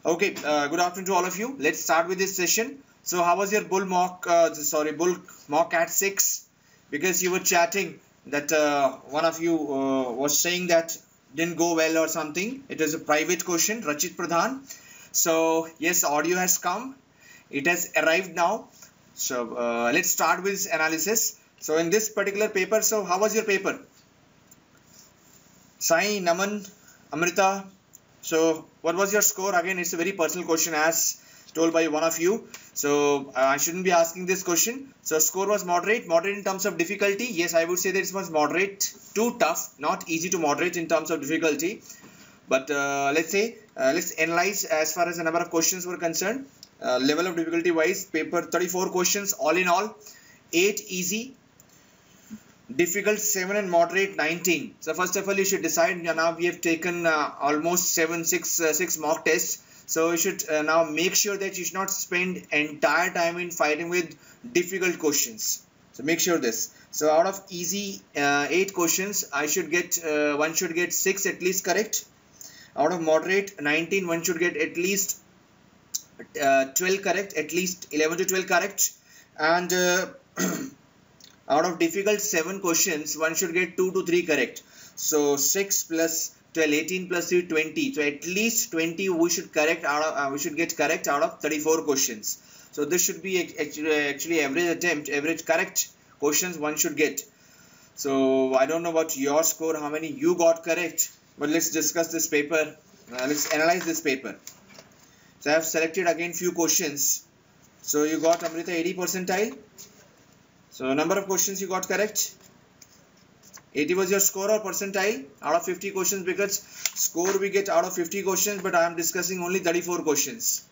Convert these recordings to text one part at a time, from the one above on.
Okay, good afternoon to all of you. Let's start with this session. So, how was your bull mock at 6? Because you were chatting that one of you was saying that didn't go well or something. It is a private question, Rachit Pradhan. So, yes, audio has come. It has arrived now. So, let's start with analysis. So, in this particular paper, so how was your paper? Sai, Naman, Amrita, so what was your score? Again, it's a very personal question as told by one of you. So I shouldn't be asking this question. So score was moderate. Moderate in terms of difficulty. Yes, I would say that it was moderate to tough, not easy to moderate in terms of difficulty. But let's analyze as far as the number of questions were concerned. Level of difficulty wise, paper 34 questions all in all, 8 easy, difficult 7 and moderate 19. So first of all you should decide. Now we have taken almost 6 mock tests, so you should now make sure that you should not spend entire time in fighting with difficult questions. So make sure this. So out of easy 8 questions, I should get one should get 6 at least correct. Out of moderate 19, one should get at least 12 correct, at least 11 to 12 correct, and out of difficult 7 questions, one should get 2 to 3 correct. So 6 plus 12, 18 plus 3, 20. So at least 20 we should correct out of we should get correct out of 34 questions. So this should be actually average attempt, average correct questions one should get. So I don't know about your score, how many you got correct, but let's discuss this paper. Let's analyze this paper. So I have selected again few questions. So you got Amrita 80 percentile. So number of questions you got correct. 80 was your score or percentile out of 50 questions, because score we get out of 50 questions, but I am discussing only 34 questions.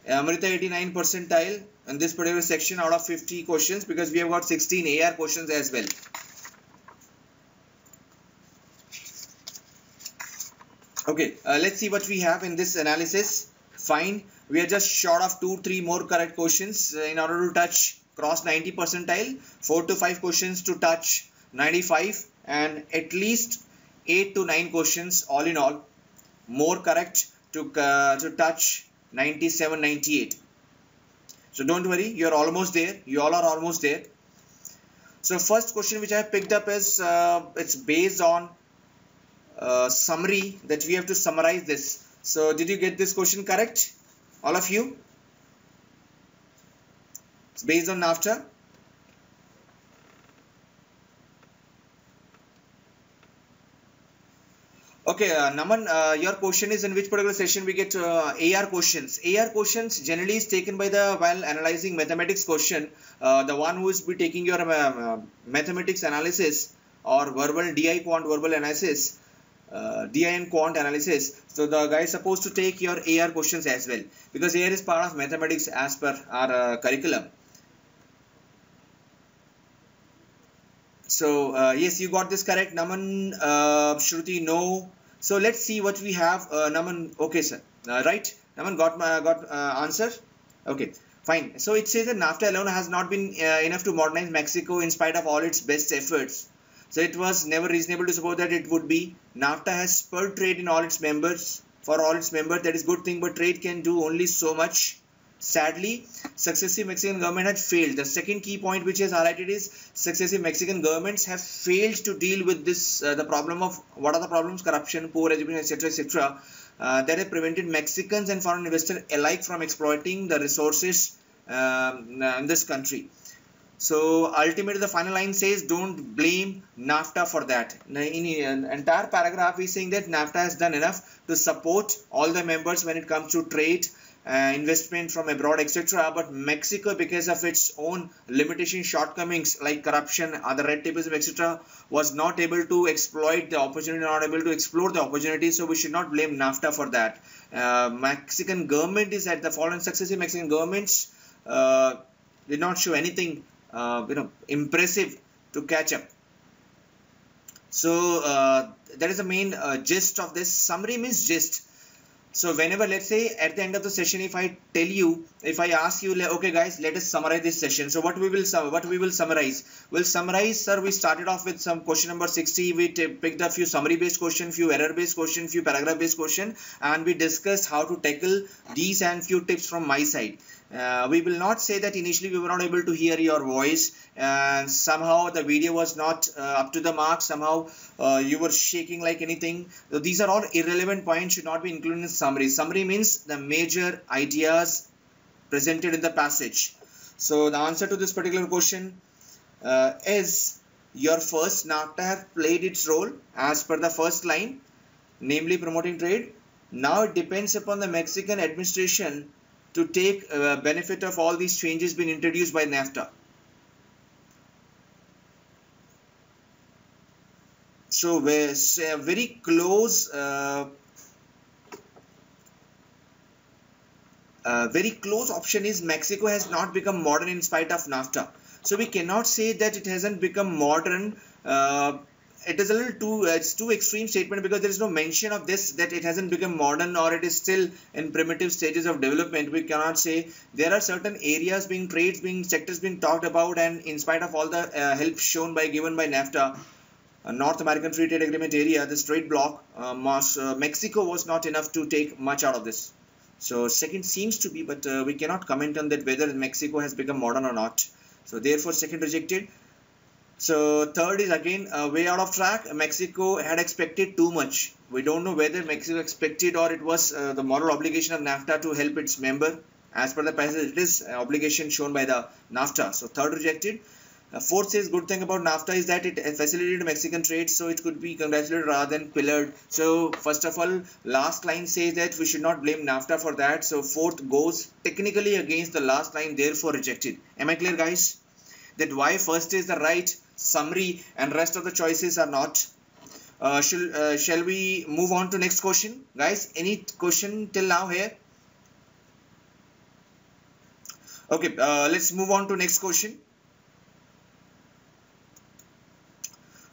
Amrita 89 percentile in this particular section out of 50 questions, because we have got 16 AR questions as well. Okay, let's see what we have in this analysis. Fine, we are just short of 2-3 more correct questions in order to touch cross 90 percentile, 4 to 5 questions to touch 95, and at least 8 to 9 questions all in all more correct to touch 97, 98. So don't worry, you're almost there. You all are almost there. So first question which I have picked up is it's based on summary that we have to summarize this. So did you get this question correct, all of you? It's based on NAFTA. Okay, Naman, your question is in which particular session we get AR questions. AR questions generally is taken by the while analyzing mathematics question. The one who is be taking your mathematics analysis or verbal DI quant verbal analysis. DI and quant analysis. So the guy is supposed to take your AR questions as well, because AR is part of mathematics as per our curriculum. So yes, you got this correct, Naman. Shruti, no. So let's see what we have. Naman, okay, sir. Right, Naman got answer. Okay, fine. So it says that NAFTA alone has not been enough to modernize Mexico in spite of all its best efforts. So it was never reasonable to suppose that it would be. NAFTA has spurred trade in all its members. For all its members, that is good thing, but trade can do only so much. Sadly, successive Mexican government had failed. The second key point which is highlighted is successive Mexican governments have failed to deal with this the problem of what are the problems: corruption, poor education, etc., etc. That have prevented Mexicans and foreign investors alike from exploiting the resources in this country. So ultimately the final line says don't blame NAFTA for that. In an entire paragraph is saying that NAFTA has done enough to support all the members when it comes to trade, investment from abroad, etc. But Mexico, because of its own limitation, shortcomings like corruption, other red tapeism, etc., was not able to exploit the opportunity, not able to explore the opportunity. So we should not blame NAFTA for that. Mexican government is at the foreign successive Mexican governments did not show anything impressive to catch up. So that is the main gist of this. Summary means gist. So whenever, let's say at the end of the session, if I tell you, if I ask you, okay guys, let us summarize this session. So what we will summarize? We'll summarize, sir. We started off with some question number 60. We picked a few summary based question, few error based question, few paragraph based question, and we discussed how to tackle these and few tips from my side. We will not say that initially we were not able to hear your voice and somehow the video was not up to the mark, somehow you were shaking like anything. So these are all irrelevant points, should not be included in summary. Summary means the major ideas presented in the passage. So the answer to this particular question is your first NAFTA have played its role as per the first line, namely promoting trade. Now it depends upon the Mexican administration to take benefit of all these changes being introduced by NAFTA. So very close option is Mexico has not become modern in spite of NAFTA. So we cannot say that it hasn't become modern. It is a little too, it's too extreme statement, because there is no mention of this, that it hasn't become modern or it is still in primitive stages of development. We cannot say. There are certain areas being, trades being, sectors being talked about, and in spite of all the help shown given by NAFTA, North American Free Trade Agreement area, this trade bloc, Mexico was not enough to take much out of this. So second seems to be, but we cannot comment on that whether Mexico has become modern or not. So therefore second rejected. So third is again way out of track. Mexico had expected too much. We don't know whether Mexico expected or it was the moral obligation of NAFTA to help its member. As per the passage, it is an obligation shown by the NAFTA. So third rejected. Fourth says good thing about NAFTA is that it facilitated Mexican trade, so it could be congratulated rather than pillared. So first of all, last line says that we should not blame NAFTA for that. So fourth goes technically against the last line, therefore rejected. Am I clear, guys? That why first is the right summary and rest of the choices are not. Shall we move on to next question, guys? Any question till now here? Okay, let's move on to next question.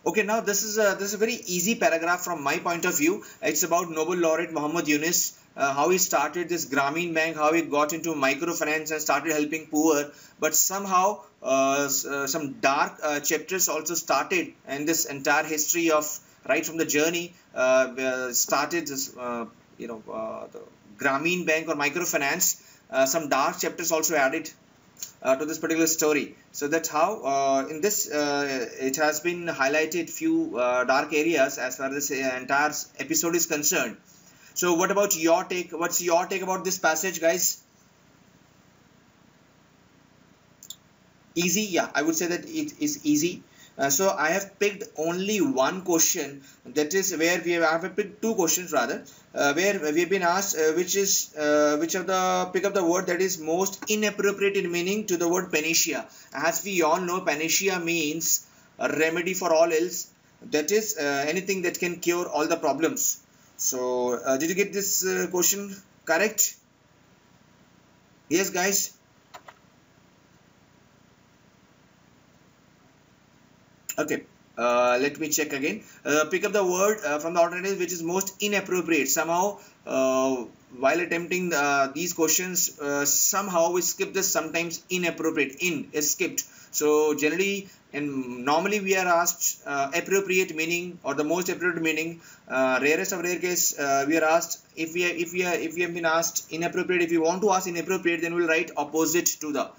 Okay, now this is a very easy paragraph from my point of view. It's about Nobel laureate Muhammad Yunus, how he started this Grameen Bank, how he got into microfinance and started helping poor. But somehow some dark chapters also started in this entire history of right from the journey. Started this the Grameen Bank or microfinance. Some dark chapters also added to this particular story. So that's how in this it has been highlighted few dark areas as far as this entire episode is concerned. So what about your take? What's your take about this passage, guys? Easy? Yeah, I would say that it is easy. So I have picked only one question, that is where I have picked two questions rather, where we have been asked which of the pick up the word that is most inappropriate in meaning to the word panacea. As we all know, panacea means a remedy for all ills, that is anything that can cure all the problems. So did you get this question correct? Yes, guys. Okay, let me check again. Pick up the word from the alternative which is most inappropriate. Somehow, while attempting these questions, somehow we skip this. Sometimes inappropriate. In is skipped. So generally, and normally we are asked appropriate meaning or the most appropriate meaning. Rarest of rare case, we are asked if we have been asked inappropriate. If you want to ask inappropriate, then we'll write opposite to the.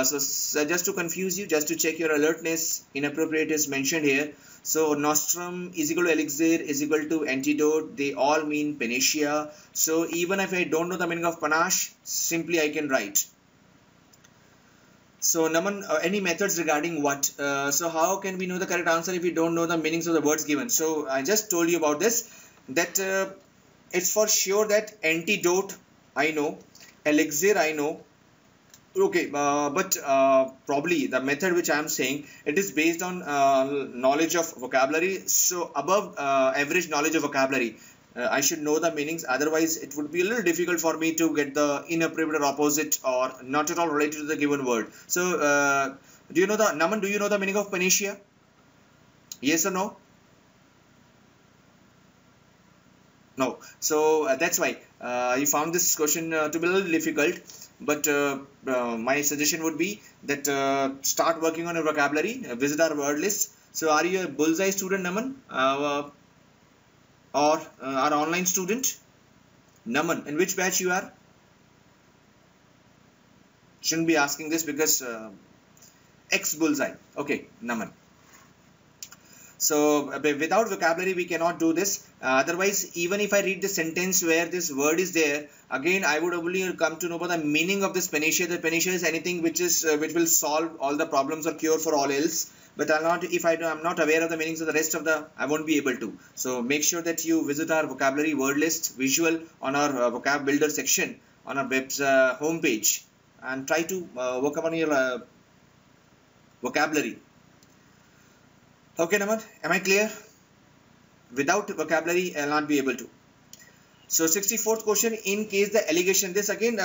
So just to confuse you, just to check your alertness, inappropriate is mentioned here. So nostrum is equal to elixir is equal to antidote. They all mean panacea. So even if I don't know the meaning of panache, simply I can write. So Naman, any methods regarding what? So how can we know the correct answer if we don't know the meanings of the words given? So I just told you about this, that it's for sure that antidote I know, elixir I know. Okay, but probably the method which I am saying, it is based on knowledge of vocabulary. So above average knowledge of vocabulary, I should know the meanings. Otherwise, it would be a little difficult for me to get the inappropriate or opposite or not at all related to the given word. So do you know the Naman? Do you know the meaning of panacea? Yes or no? No. So that's why you found this question to be a little difficult. But my suggestion would be that start working on your vocabulary, visit our word list. So are you a bullseye student, Naman, or our online student? Naman, in which batch you are? Shouldn't be asking this because X bullseye. Okay, Naman. So without vocabulary we cannot do this. Otherwise, even if I read the sentence where this word is there, again I would only come to know about the meaning of this panacea. The panacea is anything which will solve all the problems or cure for all else. But I'm not aware of the meanings of the rest of the, I won't be able to. So make sure that you visit our vocabulary word list visual on our vocab builder section on our web's homepage, and try to work upon your vocabulary. Okay, Naman, am I clear? Without vocabulary, I'll not be able to. So 64th question, in case the allegation, this again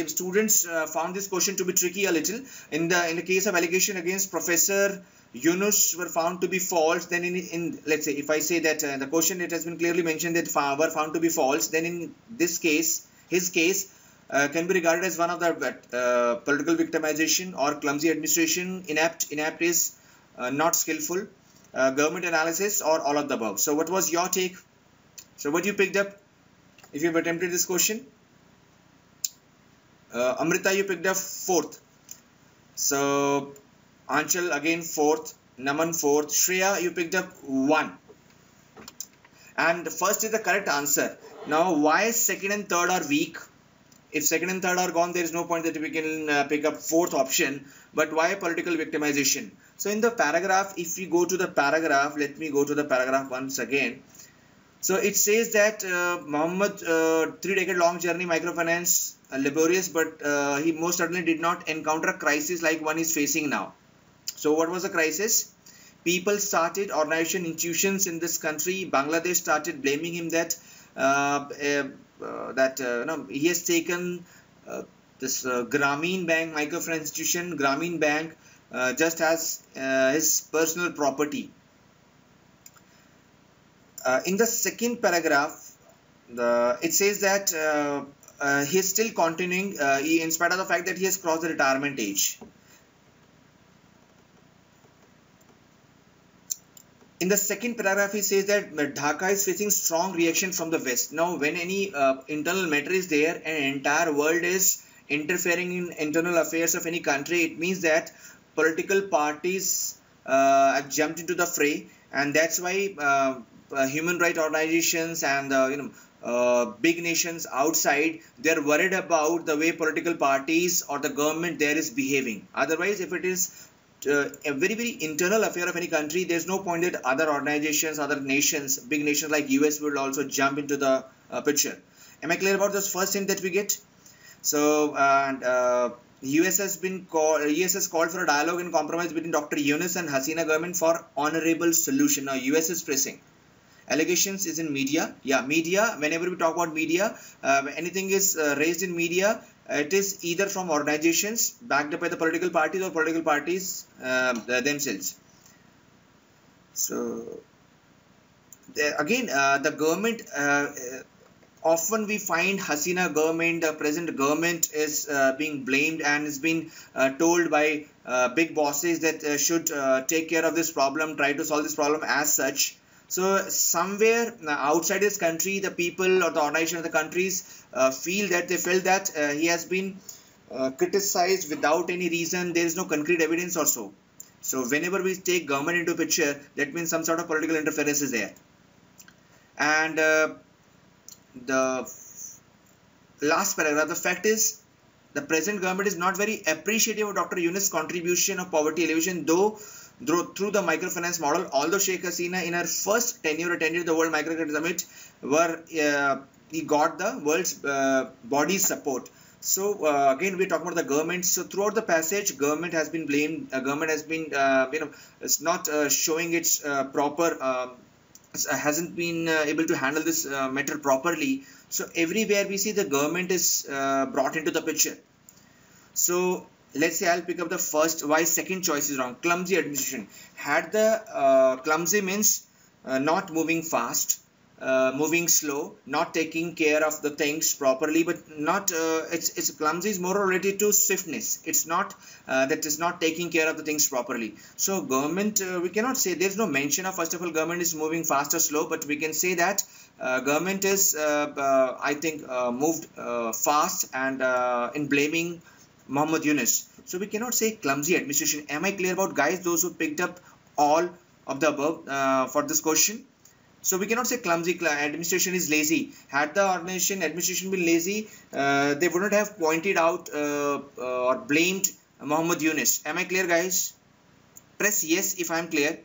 students found this question to be tricky a little. In the case of allegation against Professor Yunus were found to be false, then in let's say if I say that the question, it has been clearly mentioned that were found to be false, then in this case, his case can be regarded as one of the political victimization or clumsy administration, inept is not skillful, government analysis, or all of the above. So what was your take? So what you picked up if you've attempted this question? Amrita, you picked up 4th. So Anchal again 4th, Naman 4th, Shreya you picked up 1. And first is the correct answer. Now why second and third are weak? If second and third are gone, there is no point that we can pick up 4th option. But why political victimization? So in the paragraph, if we go to the paragraph, let me go to the paragraph once again. So it says that Muhammad, 3-decade-long journey, microfinance, laborious, but he most certainly did not encounter a crisis like one is facing now. So what was the crisis? People started, organization, institutions in this country, Bangladesh, started blaming him that he has taken this Grameen Bank, microfinance institution, Grameen Bank, just as his personal property. In the second paragraph, it says that he is still continuing in spite of the fact that he has crossed the retirement age. In the second paragraph, he says that Dhaka is facing strong reaction from the West. Now, when any internal matter is there and entire world is interfering in internal affairs of any country, it means that political parties have jumped into the fray, and that's why human rights organizations and big nations outside, they're worried about the way political parties or the government there is behaving. Otherwise, if it is a very internal affair of any country, there's no point that other organizations, other nations, big nations like US will also jump into the picture. Am I clear about this first hint that we get? So US has called for a dialogue and compromise between Dr. Yunus and Hasina government for honorable solution. Now US is pressing. Allegations is in media. Yeah, media, whenever we talk about media, anything is raised in media, it is either from organizations backed up by the political parties or political parties themselves. So again, the government, often we find Hasina government, the present government is being blamed and is being told by big bosses that should take care of this problem, try to solve this problem as such. So somewhere outside this country, the people or the organization of the countries feel that they felt that he has been criticized without any reason. There is no concrete evidence or so. So whenever we take government into picture, that means some sort of political interference is there. And the last paragraph, the fact is the present government is not very appreciative of Dr. Yunus' contribution of poverty alleviation, though through the microfinance model. Although Sheikh Hasina in her first tenure attended the World Microcredit Summit, where he got the world's body's support. So again, we're talking about the government. So throughout the passage, government has been blamed. Government has been it's not showing its proper, hasn't been able to handle this matter properly. So everywhere we see the government is brought into the picture. So let's say I'll pick up the first, why second choice is wrong. Clumsy administration. Had the clumsy means not moving fast, moving slow, not taking care of the things properly, but not it's clumsy is more related to swiftness. It's not that is not taking care of the things properly. So government, we cannot say, there's no mention of, first of all, government is moving fast or slow, but we can say that government is I think moved fast and in blaming Muhammad Yunus. So we cannot say clumsy administration. Am I clear about, guys, those who picked up all of the above for this question? So we cannot say clumsy administration is lazy. Had the administration been lazy, they wouldn't have pointed out or blamed Muhammad Yunus. Am I clear, guys? Press yes if I am clear.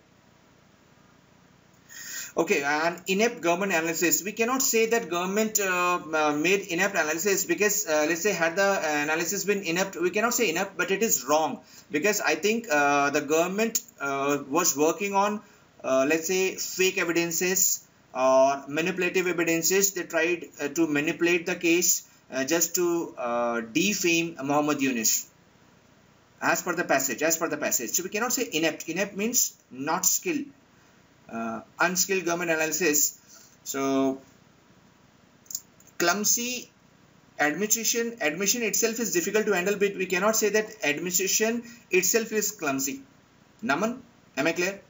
Okay, and inept government analysis. We cannot say that government made inept analysis, because let's say had the analysis been inept, we cannot say inept, but it is wrong, because I think the government was working on let's say fake evidences or manipulative evidences. They tried to manipulate the case just to defame Muhammad Yunus, as per the passage. So we cannot say inept. Inept means not skilled. Unskilled government analysis. So clumsy administration itself is difficult to handle, but we cannot say that administration itself is clumsy. Naman, am I clear?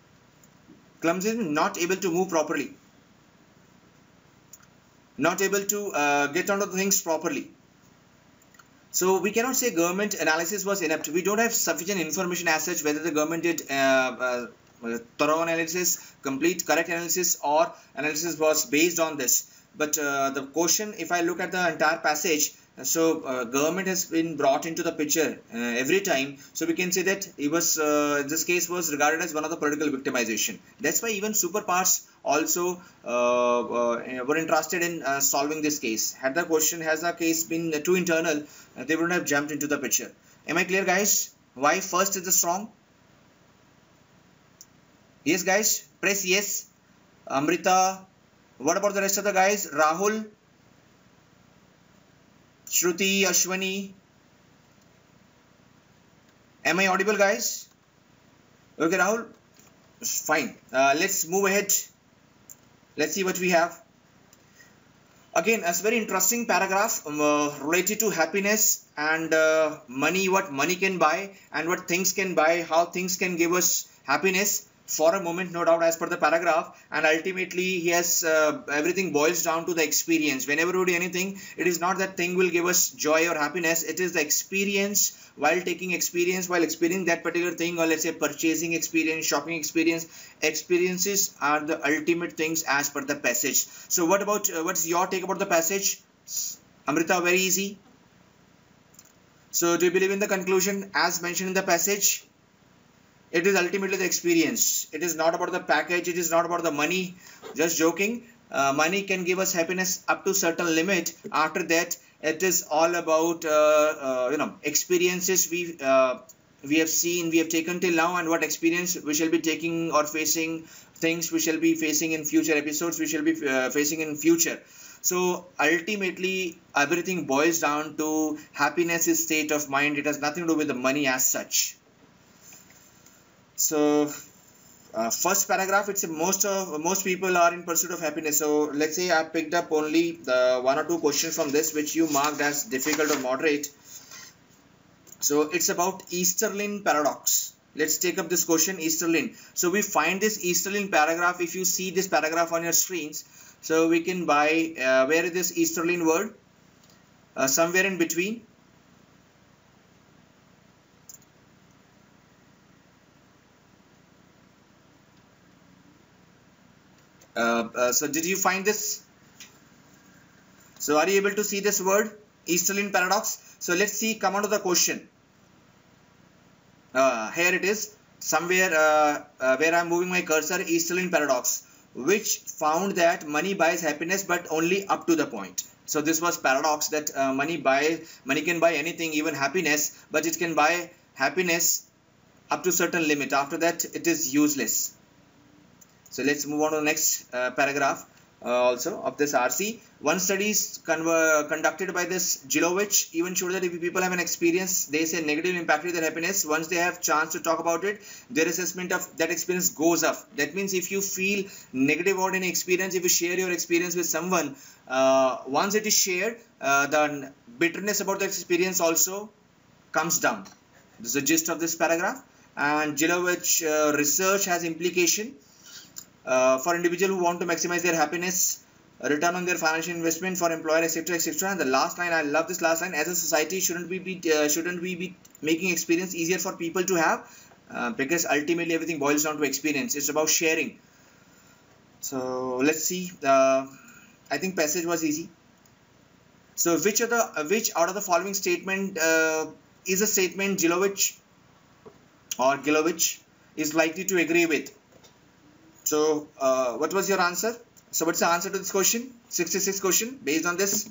Clumsy is not able to move properly, not able to get onto the things properly. So we cannot say government analysis was inept. We don't have sufficient information as such whether the government did thorough analysis, complete correct analysis, or analysis was based on this. But the question, if I look at the entire passage, so government has been brought into the picture every time. So we can say that it was this case was regarded as one of the political victimization. That's why even superpowers also were interested in solving this case. Had the case been too internal, they wouldn't have jumped into the picture. Am I clear, guys? Why first is the strong? Yes, guys, press yes. Amrita, what about the rest of the guys? Rahul, Shruti, Ashwani. Am I audible, guys? Okay, Rahul, fine. Let's move ahead. Let's see what we have. Again, a very interesting paragraph related to happiness and money, what money can buy and what things can buy, how things can give us happiness. For a moment, no doubt, as per the paragraph, and ultimately he has everything boils down to the experience. Whenever we do anything, it is not that thing will give us joy or happiness. It is the experience, while experiencing that particular thing, or let's say purchasing experience, shopping experience. Experiences are the ultimate things as per the passage. So what about what's your take about the passage, Amrita? Very easy. So do you believe in the conclusion as mentioned in the passage? It is ultimately the experience. It is not about the package. It is not about the money. Just joking. Money can give us happiness up to certain limit. After that, it is all about experiences we have seen, we have taken till now, and what experience we shall be taking or facing, things we shall be facing in future episodes. We shall be facing in future. So ultimately, everything boils down to happiness is state of mind. It has nothing to do with the money as such. So first paragraph, it's most people are in pursuit of happiness. So let's say I picked up only the one or two questions from this which you marked as difficult or moderate. So it's about Easterlin paradox. Let's take up this question, Easterlin. So we find this Easterlin paragraph. If you see this paragraph on your screens, so we can buy where is this Easterlin word? Somewhere in between. So did you find this? So are you able to see this word, Easterlin paradox? So let's see, come on to the question. Here it is, somewhere where I am moving my cursor, Easterlin paradox, which found that money buys happiness but only up to the point. So this was paradox, that money can buy anything, even happiness, but it can buy happiness up to certain limit. After that, it is useless. So let's move on to the next paragraph. also of this RC. One study is conducted by this Gilovich even showed that if people have an experience, they say negatively impacted their happiness, once they have chance to talk about it, their assessment of that experience goes up. That means if you feel negative about any experience, if you share your experience with someone, once it is shared, the bitterness about the experience also comes down. This is the gist of this paragraph. And Gilovich research has implication for individuals who want to maximize their happiness, return on their financial investment for employer, etc., etc. And the last line, I love this last line: as a society, shouldn't we be making experience easier for people to have? Because ultimately everything boils down to experience. It's about sharing. So let's see. I think passage was easy. So which out of the following statement is a statement Gilovich is likely to agree with? So what was your answer? So what's the answer to this question? 66 question based on this.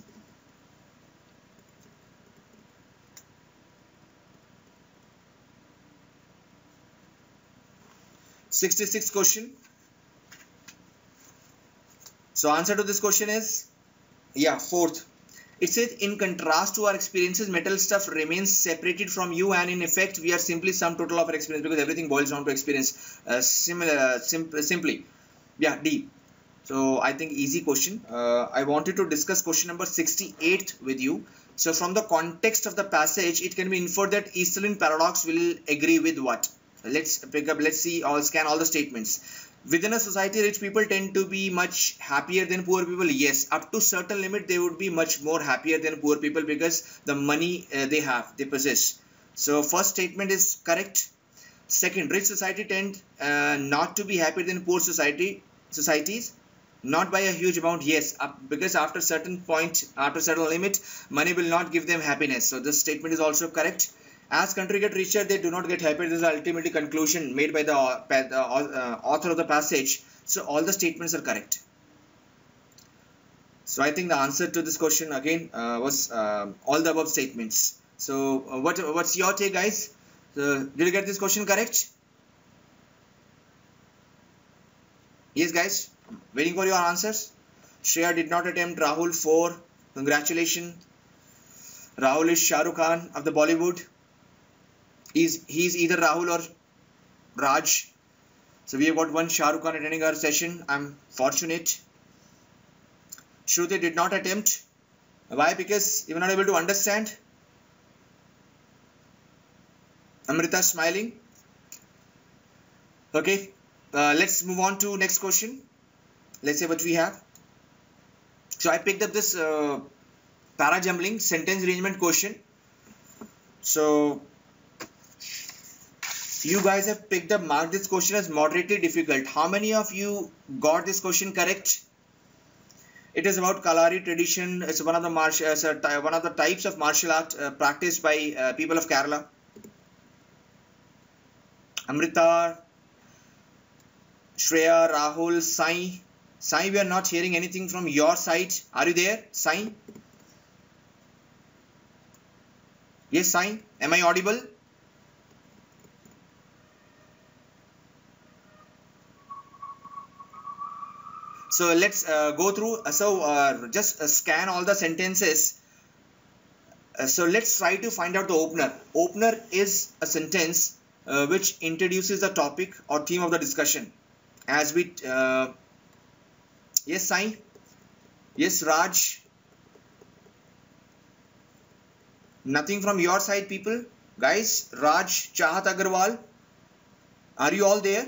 '66 question. So answer to this question is, yeah, fourth. It says, in contrast to our experiences, mental stuff remains separated from you, and in effect, we are simply sum total of our experience, because everything boils down to experience. Simply. Yeah, D. So I think easy question. I wanted to discuss question number 68 with you. So from the context of the passage, it can be inferred that Easterlin paradox will agree with what? Let's scan all the statements. Within a society, rich people tend to be much happier than poor people. Yes, up to certain limit, they would be much more happier than poor people because the money they possess. So first statement is correct. Second, rich society tend not to be happier than poor societies, not by a huge amount. Yes, because after certain point, after certain limit, money will not give them happiness. So this statement is also correct. As country get richer, they do not get happier. This is ultimately conclusion made by the author of the passage. So all the statements are correct. So I think the answer to this question again was all the above statements. So what's your take, guys? Did you get this question correct? Yes, guys. Waiting for your answers. Shreya did not attempt. Rahul 4. Congratulations. Rahul is Shah Rukh Khan of the Bollywood. He's either Rahul or Raj. So we have got one Shah Rukh Khan attending our session. I'm fortunate. Shruti did not attempt. Why? Because you were not able to understand. Amrita smiling. Okay. Let's move on to next question. Let's see what we have. So I picked up this para-jumbling sentence arrangement question. So you guys have picked up, marked this question as moderately difficult. How many of you got this question correct? It is about Kalari tradition. It's one of the types of martial art practiced by people of Kerala. Amrita, Shreya, Rahul, Sai. Sai, we are not hearing anything from your side. Are you there, Sai? Yes, Sai. Am I audible? So let's go through. Just scan all the sentences. So let's try to find out the opener. Opener is a sentence which introduces the topic or theme of the discussion. As we, yes, Sai. Yes, Raj. Nothing from your side, people. Guys, Raj, Chahat Agarwal. Are you all there?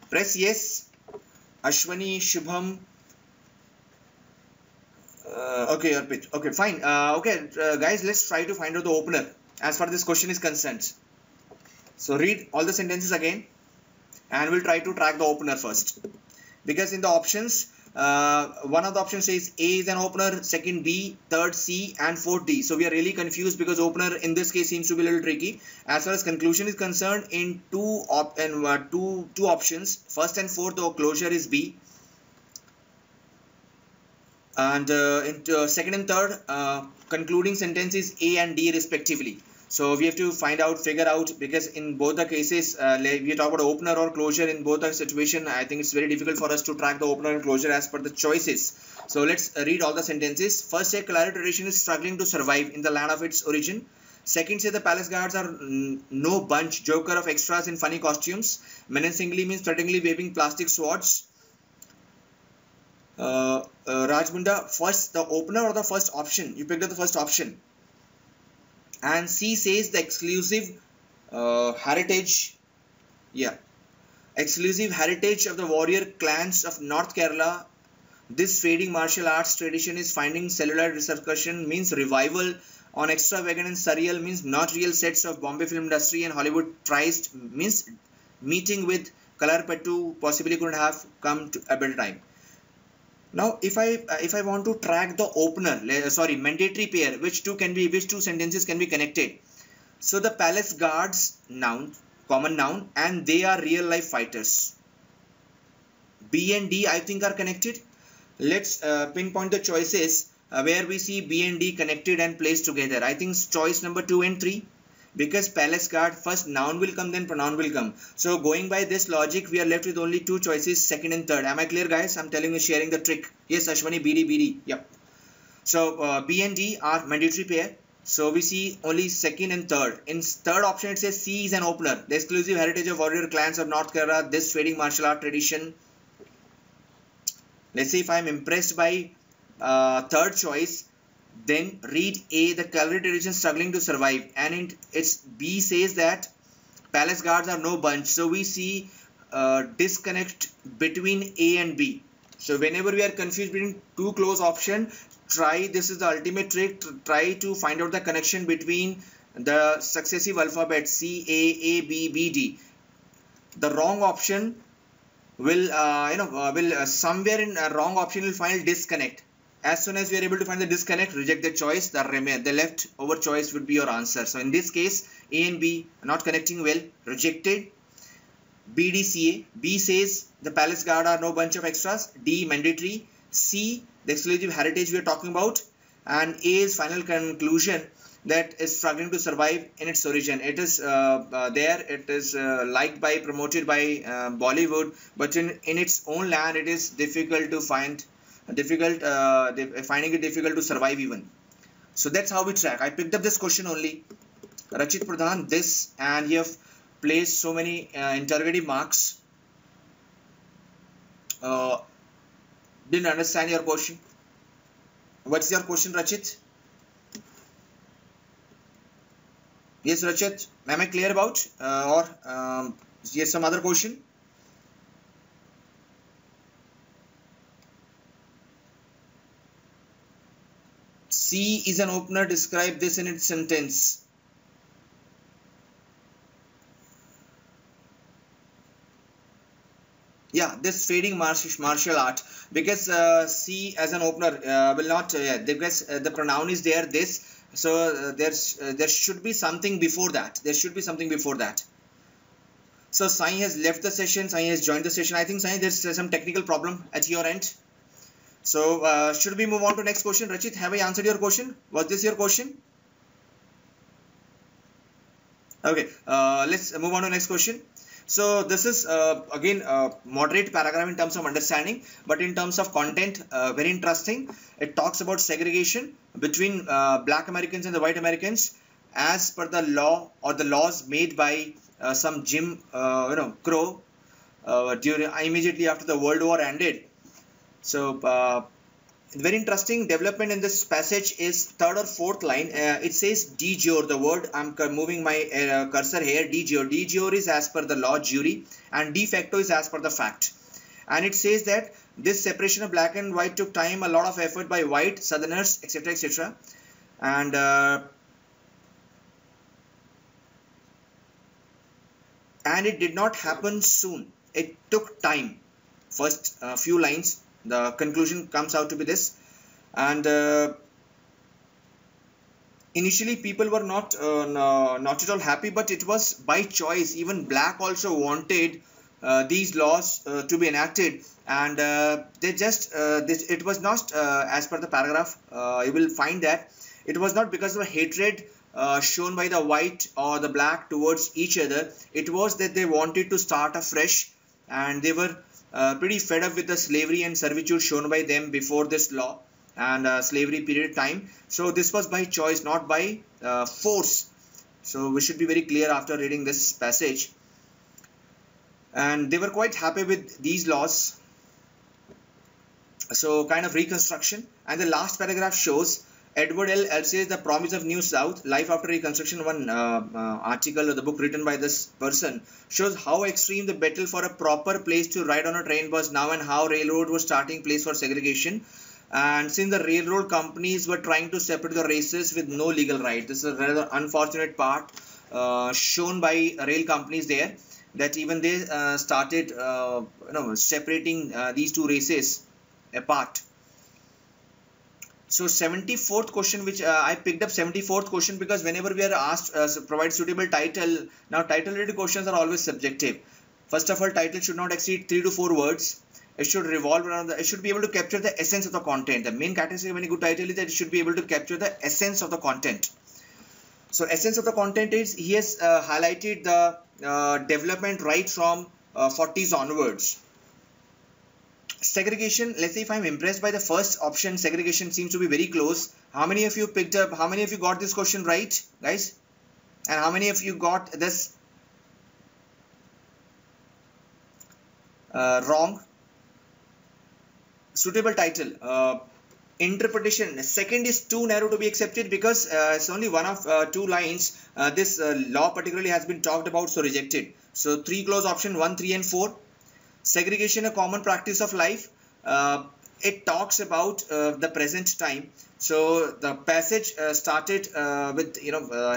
Press yes. Ashwani, Shubham. Okay, Arpit. Okay, fine. Guys, let's try to find out the opener as far as this question is concerned. So read all the sentences again and we'll try to track the opener first. Because in the options, one of the options says A is an opener, second B, third C, and fourth D. So we are really confused because opener in this case seems to be a little tricky. As far as conclusion is concerned, in two options, first and fourth, the closure is B. And in second and third, concluding sentence is A and D respectively. So we have to figure out, because in both the cases, we talk about opener or closure. In both the situation, I think it's very difficult for us to track the opener and closure as per the choices. So let's read all the sentences. First, say Kalari tradition is struggling to survive in the land of its origin. Second, say the palace guards are no bunch, joker of extras in funny costumes. Menacingly means threateningly waving plastic swords. Rajmunda, first the opener or the first option? You picked up the first option. And C says the exclusive heritage. Yeah. Exclusive heritage of the warrior clans of North Kerala. This fading martial arts tradition is finding cellular resurrection, means revival on extravagant and surreal, means not real sets of Bombay film industry and Hollywood tries, means meeting with Kalarpettu possibly couldn't have come to a better time. Now if I want to track the opener, mandatory pair, which two sentences can be connected? So the palace guards, noun, common noun, and they are real life fighters. B and D I think are connected. Let's pinpoint the choices where we see B and D connected and placed together. I think choice number 2 and 3, because palace guard, first noun will come, then pronoun will come. So going by this logic, we are left with only two choices, second and third. Am I clear, guys? I'm telling you, sharing the trick. Yes, Ashwani, BD. Yep. So B and D are mandatory pair. So we see only second and third. In third option, it says C is an opener. The exclusive heritage of warrior clans of North Kerala, this fading martial art tradition. Let's see if I'm impressed by third choice. Then read A, the Kalari tradition struggling to survive, and it's B says that palace guards are no bunch. So we see disconnect between A and B. So whenever we are confused between two close option, this is the ultimate trick, try to find out the connection between the successive alphabet C, A, B, B, D. The wrong option will somewhere in a wrong option will find disconnect. As soon as we are able to find the disconnect, reject the choice, the left over choice would be your answer. So in this case, A and B not connecting well, rejected. B, D, C, A. B says the palace guard are no bunch of extras. D, mandatory. C, the exclusive heritage we are talking about. And A's final conclusion, that is struggling to survive in its origin. It is it is liked by, promoted by Bollywood, but in its own land it is difficult to find, finding it difficult to survive even. So that's how we track. I picked up this question only, Rachit Pradhan, this, and he have placed so many interrogative marks. Didn't understand your question. What's your question, Rachit? Yes, Rachit, am I clear about yes, some other question? C is an opener. Describe this in its sentence. Yeah, this fading martial art, because C as an opener will not, because the pronoun is there, this. So there should be something before that. So Sai has left the session. Sai has joined the session. I think Sai, there's some technical problem at your end. So should we move on to next question? Rachit, have I answered your question? Was this your question? Okay, let's move on to next question. So this is again moderate paragraph in terms of understanding, but in terms of content, very interesting. It talks about segregation between black Americans and the white Americans as per the law or the laws made by some Jim Crow during immediately after the World War ended. So very interesting development in this passage is third or fourth line. It says de jure, the word, I'm moving my cursor here, de jure. De jure is as per the law, jury, and de facto is as per the fact. And it says that this separation of black and white took time, a lot of effort by white, southerners, etc., etc. And it did not happen soon. It took time. First few lines, the conclusion comes out to be this. And initially people were not at all happy, but it was by choice. Even black also wanted these laws to be enacted, and they just it was not as per the paragraph. You will find that it was not because of hatred shown by the white or the black towards each other, it was that they wanted to start afresh, and they were pretty fed up with the slavery and servitude shown by them before this law and slavery period time. So this was by choice, not by force. So we should be very clear after reading this passage. And they were quite happy with these laws. So kind of reconstruction. And the last paragraph shows Edward L. Elsey's The Promise of New South, Life After Reconstruction. One article or the book written by this person shows how extreme the battle for a proper place to ride on a train was now, and how railroad was starting place for segregation. And since the railroad companies were trying to separate the races with no legal right, this is a rather unfortunate part shown by rail companies there, that even they started separating these two races apart. So 74th question, which I picked up 74th question because whenever we are asked provide suitable title, now title related questions are always subjective. First of all, title should not exceed 3 to 4 words. It should revolve around it should be able to capture the essence of the content. The main characteristic of any good title is that it should be able to capture the essence of the content. So essence of the content is, he has highlighted the development right from 40s onwards. Segregation, let's say if I'm impressed by the first option, segregation seems to be very close. How many of you picked up, how many of you got this question right, guys? And how many of you got this wrong? Suitable title. Interpretation, second is too narrow to be accepted because it's only one of 2 lines. This law particularly has been talked about, so rejected. So 3 clause option 1, 3 and 4. Segregation, a common practice of life. It talks about the present time. So the passage started with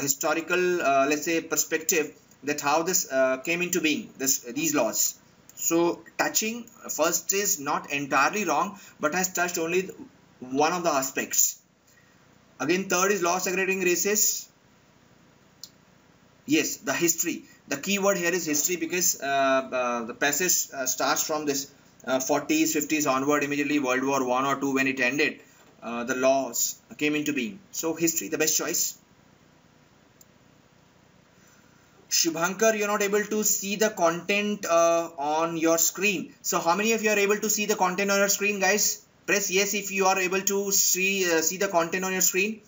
historical let's say perspective, that how this came into being, these laws. So touching first is not entirely wrong, but has touched only one of the aspects. Again, third is law segregating races. Yes, the history. The key word here is history because the passage starts from this 40s, 50s onward, immediately World War I or II when it ended. The laws came into being. So history, the best choice. Shubhankar, you're not able to see the content on your screen. So how many of you are able to see the content on your screen, guys? Press yes if you are able to see the content on your screen.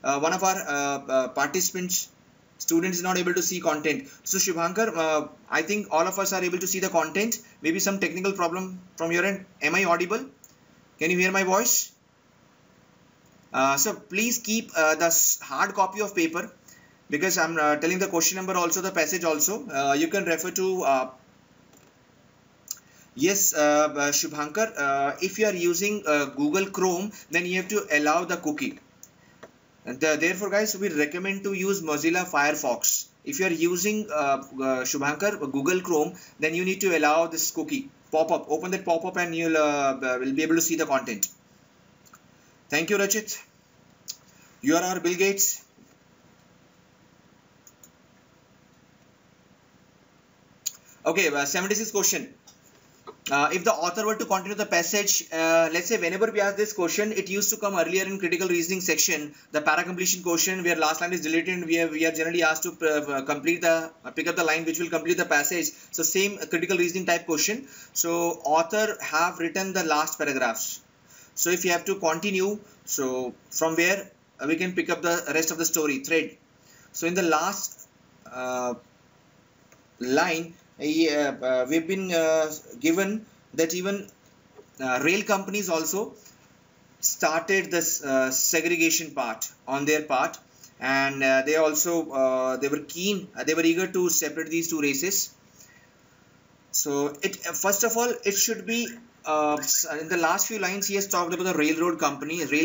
One of our participants, students, is not able to see content. So Shubhankar, I think all of us are able to see the content. Maybe some technical problem from your end. Am I audible? Can you hear my voice? So please keep the hard copy of paper, because I'm telling the question number also, the passage also. You can refer to yes, Shubhankar, if you are using Google Chrome, then you have to allow the cookie. And therefore, guys, we recommend to use Mozilla Firefox. If you are using Shubhankar, Google Chrome, then you need to allow this cookie pop-up. Open that pop-up and you'll will be able to see the content. Thank you, Rachit. You are our Bill Gates. Okay, 76th question. If the author were to continue the passage, let's say whenever we ask this question, it used to come earlier in critical reasoning section, the para completion question where last line is deleted, and we are generally asked to pick up the line which will complete the passage. So same critical reasoning type question. So author have written the last paragraphs. So if you have to continue, so from where we can pick up the rest of the story thread. So in the last line, we've been given that even rail companies also started this segregation part on their part, and they also they were eager to separate these two races. So it first of all, it should be in the last few lines he has talked about the rail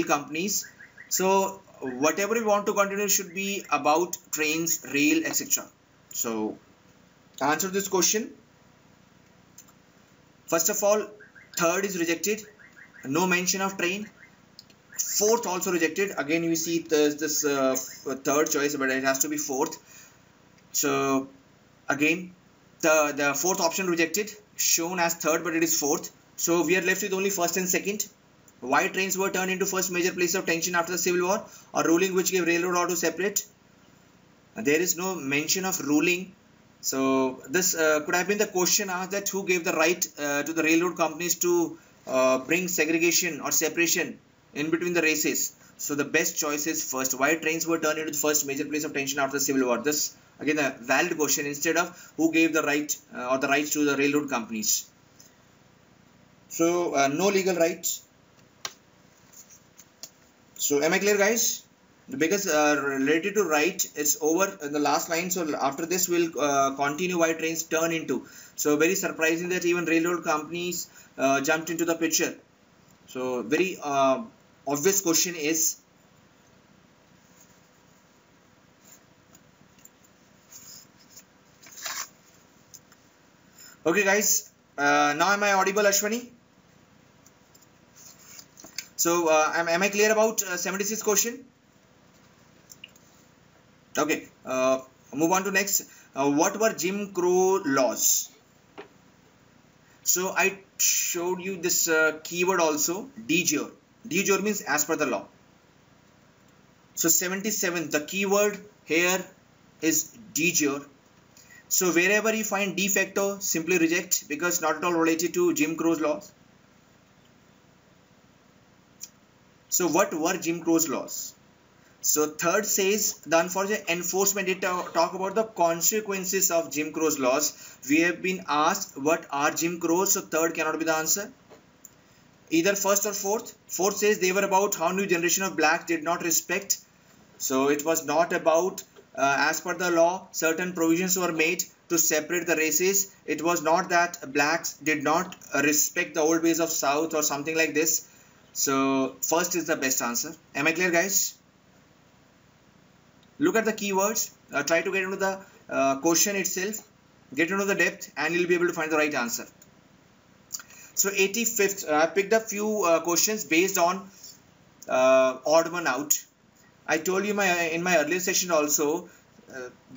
companies. So whatever we want to continue should be about trains, rail, etc. So answer this question. First of all, third is rejected, no mention of train. Fourth also rejected. Again, you see this third choice, but it has to be fourth. So again, the fourth option rejected, shown as third, but it is fourth. So we are left with only first and second. Why trains were turned into first major place of tension after the Civil War, a ruling which gave railroad order to separate. There is no mention of ruling. So this could have been the question asked, that who gave the right to the railroad companies to bring segregation or separation in between the races. So the best choice is first. Why trains were turned into the first major place of tension after the Civil War? This again a valid question, instead of who gave the right or the rights to the railroad companies. So no legal rights. So am I clear, guys? Because related to right, it's over in the last line. So after this we'll continue why trains turn into. So very surprising that even railroad companies jumped into the picture. So very obvious question is, okay guys, now am I audible, Ashwani? So am I clear about 76 question? Okay, move on to next. What were Jim Crow laws? So I showed you this keyword also, de jure. De jure means as per the law. So 77, the keyword here is de jure. So wherever you find de facto, simply reject, because not at all related to Jim Crow's laws. So what were Jim Crow's laws? So third says the unfortunate enforcement. It talk about the consequences of Jim Crow's laws. We have been asked what are Jim Crows, so third cannot be the answer. Either first or fourth. Fourth says they were about how new generation of blacks did not respect. So it was not about as per the law certain provisions were made to separate the races. It was not that blacks did not respect the old ways of South or something like this. So first is the best answer. Am I clear, guys? Look at the keywords, try to get into the question itself, get into the depth, and you'll be able to find the right answer. So 85th, I picked up few questions based on odd one out. I told you in my earlier session also,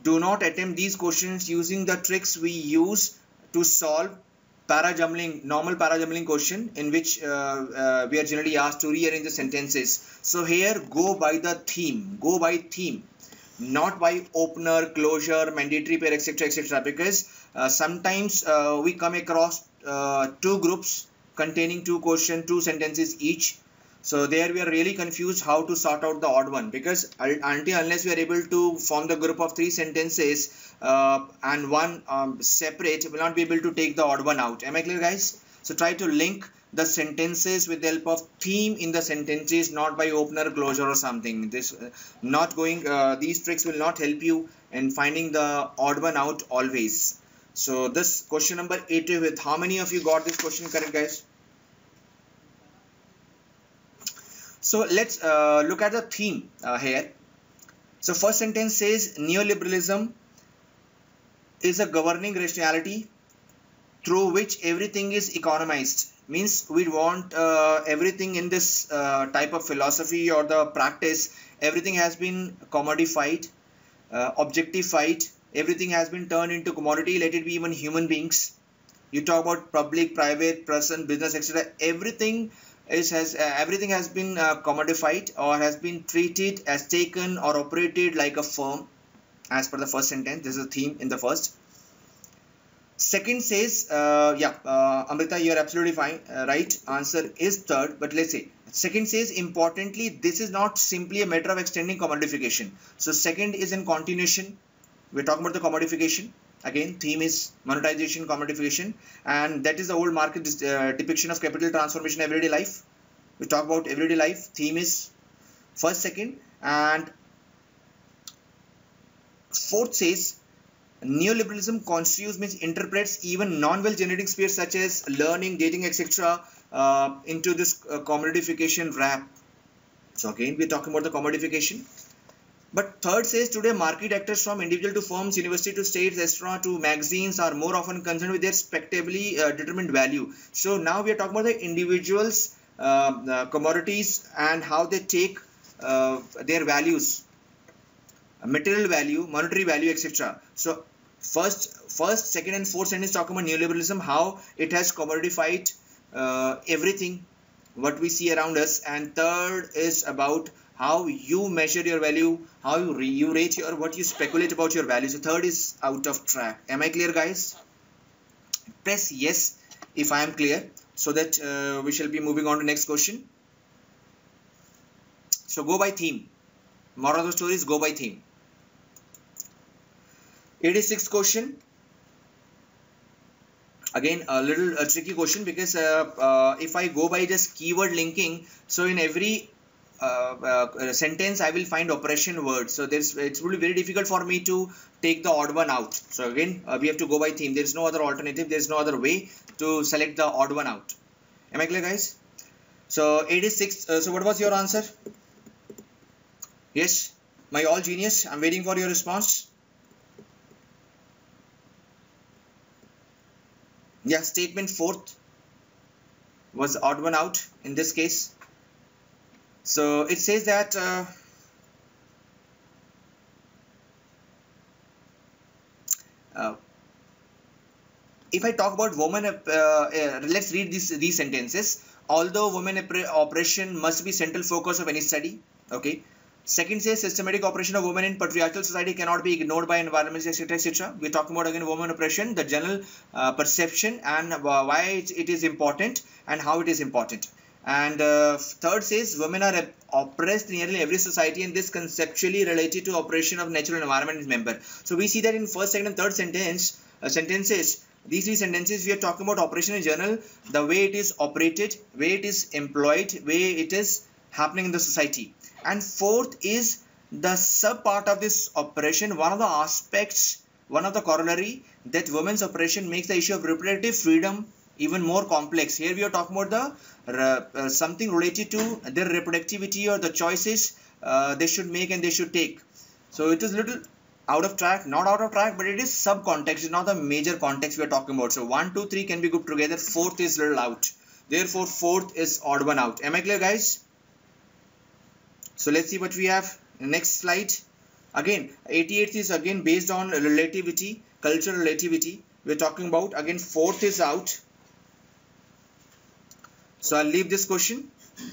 do not attempt these questions using the tricks we use to solve para-jumbling, normal para-jumbling question, in which we are generally asked to rearrange the sentences. So here go by the theme, not by opener, closure, mandatory pair, etc., because sometimes we come across two groups containing two questions, two sentences each. So there we are really confused how to sort out the odd one, because unless we are able to form the group of three sentences and one separate, we will not be able to take the odd one out. Am I clear, guys? So try to link the sentences with the help of theme in the sentences, not by opener, closure or something. This these tricks will not help you in finding the odd one out always. So this question number 80, with how many of you got this question correct, guys? So let's look at the theme here. So first sentence says neoliberalism is a governing rationality through which everything is economized. Means we want everything in this type of philosophy or the practice, everything has been commodified, objectified, everything has been turned into commodity, let it be even human beings. You talk about public, private, person, business, etc. Everything has been commodified or has been treated as taken or operated like a firm, as per the first sentence. This is a theme in the first. Second says, Amrita, you are absolutely fine. Right answer is third, but let's say second says, importantly, this is not simply a matter of extending commodification. So second is in continuation. We're talking about the commodification. Again, theme is monetization, commodification, and that is the old market depiction of capital transformation, everyday life. We talk about everyday life. Theme is first, second, and fourth says neoliberalism constitutes, means interprets even non-well generating spheres such as learning, dating, etc. Into this commodification wrap. So again, we're talking about the commodification. But third says today market actors from individual to firms, university to states, etc. to magazines are more often concerned with their spectably determined value. So now we are talking about the individuals, commodities, and how they take their values, material value, monetary value, etc. So first, second and fourth sentence talk about neoliberalism, how it has commodified everything, what we see around us, and third is about how you measure your value, how you rate your, what you speculate about your value. So third is out of track. Am I clear, guys? Press yes if I am clear, so that we shall be moving on to next question. So go by theme. Moral of the story is go by theme. 86th question. Again, a little tricky question, because if I go by just keyword linking, so in every sentence I will find oppression word. So it's really very difficult for me to take the odd one out. So again, we have to go by theme. There is no other alternative. There is no other way to select the odd one out. Am I clear, guys? So 86. So what was your answer? Yes, my all genius. I'm waiting for your response. Yeah, statement fourth was odd one out in this case. So it says that if I talk about woman, let's read these sentences. Although women oppression must be central focus of any study. Okay. Second says systematic oppression of women in patriarchal society cannot be ignored by environments, etc., etc. We're talking about again women oppression, the general perception, and why it is important and how it is important. And third says women are oppressed in nearly every society, and this conceptually related to oppression of natural environment is member. So we see that in first, second, and third sentences. These three sentences we are talking about oppression in general, the way it is operated, way it is employed, way it is happening in the society. And fourth is the sub part of this oppression, one of the aspects, one of the corollary, that women's oppression makes the issue of reproductive freedom even more complex. Here we are talking about the something related to their reproductivity or the choices they should make and they should take. So it is little out of track, not out of track, but it is sub context. It's not the major context we are talking about. So 1, 2, 3 can be grouped together. Fourth is little out. Therefore, fourth is odd one out. Am I clear, guys? So let's see what we have. Next slide. Again, 88th is again based on relativity, cultural relativity. We're talking about again fourth is out. So I'll leave this question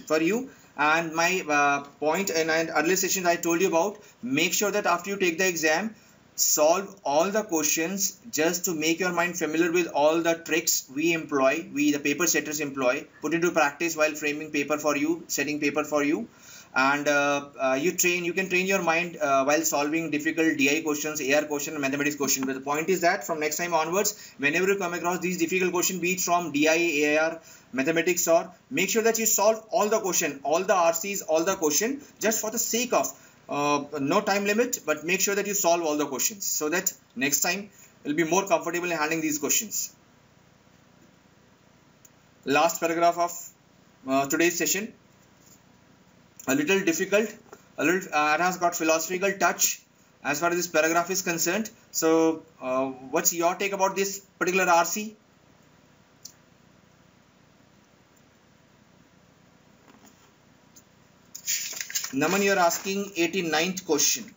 for you. And my point in an earlier session I told you about, make sure that after you take the exam, solve all the questions just to make your mind familiar with all the tricks we employ, the paper setters employ, put into practice while framing paper for you, setting paper for you. And you can train your mind while solving difficult DI questions, AR questions, and mathematics questions. But the point is that from next time onwards, whenever you come across these difficult questions, be it from DI, AR, mathematics, or make sure that you solve all the question, all the RCs, all the question, just for the sake of no time limit, but make sure that you solve all the questions so that next time you'll be more comfortable in handling these questions. Last paragraph of today's session. A little difficult, it has got philosophical touch as far as this paragraph is concerned. So what's your take about this particular RC? Naman, you're asking 89th question.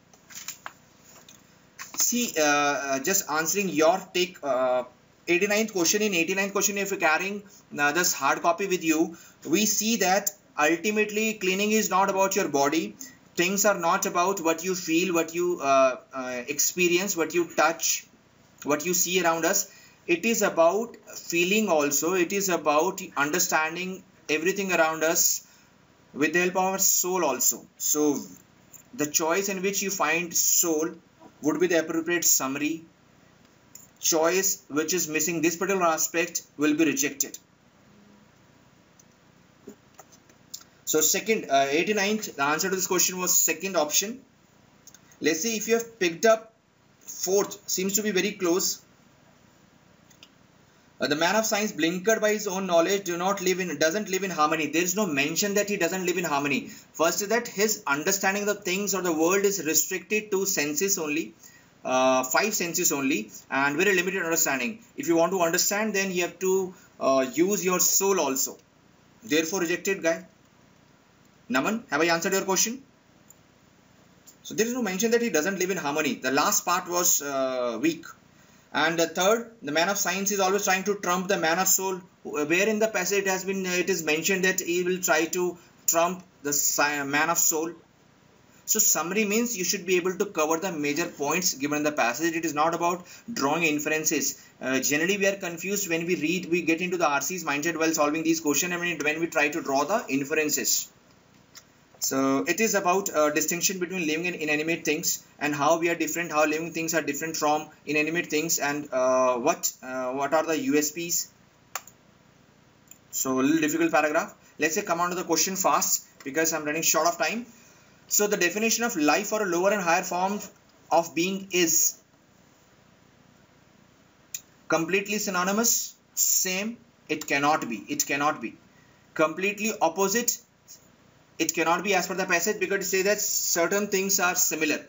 See, just answering your take, 89th question. In 89th question, if you're carrying this hard copy with you, we see that ultimately cleaning is not about your body. Things are not about what you feel, what you experience, what you touch, what you see around us. It is about feeling also. It is about understanding everything around us with the help of our soul also. So the choice in which you find soul would be the appropriate summary. Choice which is missing this particular aspect will be rejected. So second, 89th, the answer to this question was second option. Let's see if you have picked up fourth, seems to be very close. The man of science, blinkered by his own knowledge, doesn't live in harmony. There is no mention that he doesn't live in harmony. First is that his understanding of things or the world is restricted to senses only, 5 senses only, and very limited understanding. If you want to understand, then you have to use your soul also. Therefore, rejected guy. Naman, have I answered your question? So there is no mention that he doesn't live in harmony. The last part was weak. And the third, the man of science is always trying to trump the man of soul. Where in the passage it is mentioned that he will try to trump the man of soul. So summary means you should be able to cover the major points given in the passage. It is not about drawing inferences. Generally we are confused when we read, we get into the RC's mindset while solving these questions, and when we try to draw the inferences. So it is about distinction between living and inanimate things, and how we are different, how living things are different from inanimate things, and what are the USPs. So a little difficult paragraph. Let's say come on to the question fast because I'm running short of time. So the definition of life or a lower and higher form of being is completely synonymous, same, it cannot be. It cannot be. Completely opposite, it cannot be as per the passage, because it says that certain things are similar.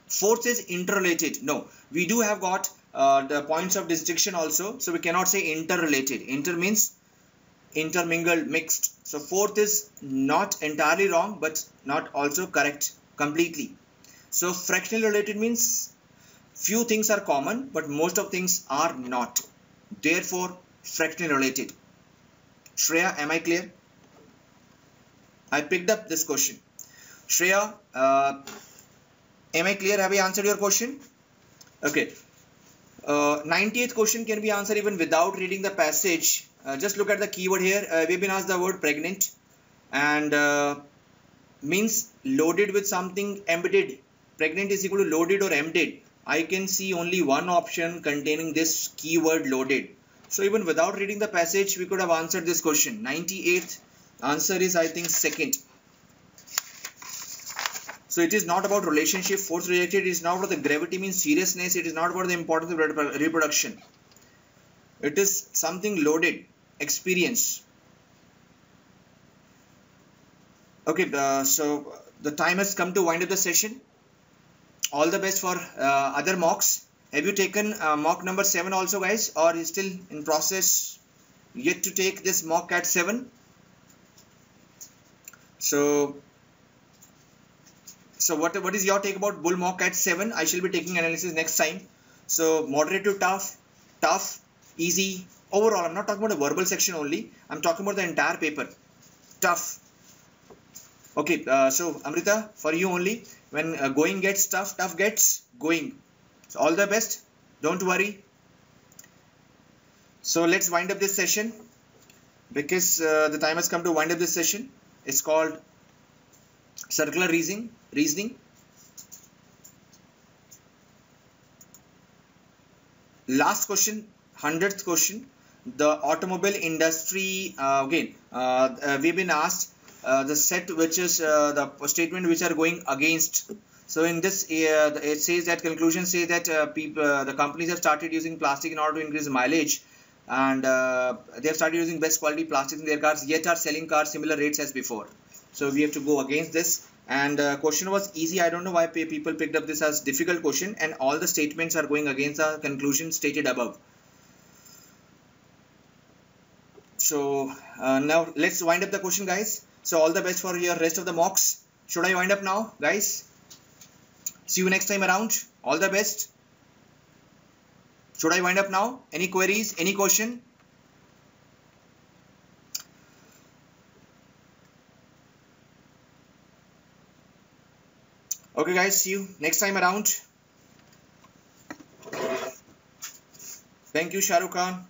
Fourth is interrelated. No, we do have got the points of distinction also, so we cannot say interrelated. Inter means intermingled, mixed. So fourth is not entirely wrong, but not also correct completely. So fractionally related means few things are common, but most of things are not. Therefore, fractionally related. Shreya, am I clear? I picked up this question. Shreya, am I clear? Have I answered your question? Okay. 98th question can be answered even without reading the passage. Just look at the keyword here. We've been asked the word pregnant, and means loaded with something embedded. Pregnant is equal to loaded or emptied. I can see only one option containing this keyword loaded. So even without reading the passage, we could have answered this question. 98th answer is, I think, second. So it is not about relationship, force rejected. It is not about the gravity means seriousness. It is not about the importance of reproduction. It is something loaded, experience. Okay, so the time has come to wind up the session. All the best for other mocks. Have you taken mock number 7 also, guys, or is still in process yet to take this mock at 7? So what is your take about bull mock at 7? I shall be taking analysis next time. So moderate to tough, tough, easy. Overall, I'm not talking about the verbal section only. I'm talking about the entire paper. Tough. Okay, so Amrita, for you only. When going gets tough, tough gets going. So all the best. Don't worry. So let's wind up this session, because the time has come to wind up this session. It's called circular reasoning. Last question, 100th question. The automobile industry, we've been asked the set which is the statement which are going against. So in this, it says that conclusion says that the companies have started using plastic in order to increase mileage, and they have started using best quality plastics in their cars, yet are selling cars similar rates as before. So we have to go against this. And question was easy. I don't know why people picked up this as difficult question, and all the statements are going against the conclusion stated above. So now let's wind up the question, guys. So all the best for your rest of the mocks. Should I wind up now, guys? See you next time around. All the best. Should I wind up now? Any queries? Any question? Okay, guys. See you next time around. Thank you, Shahrukh Khan.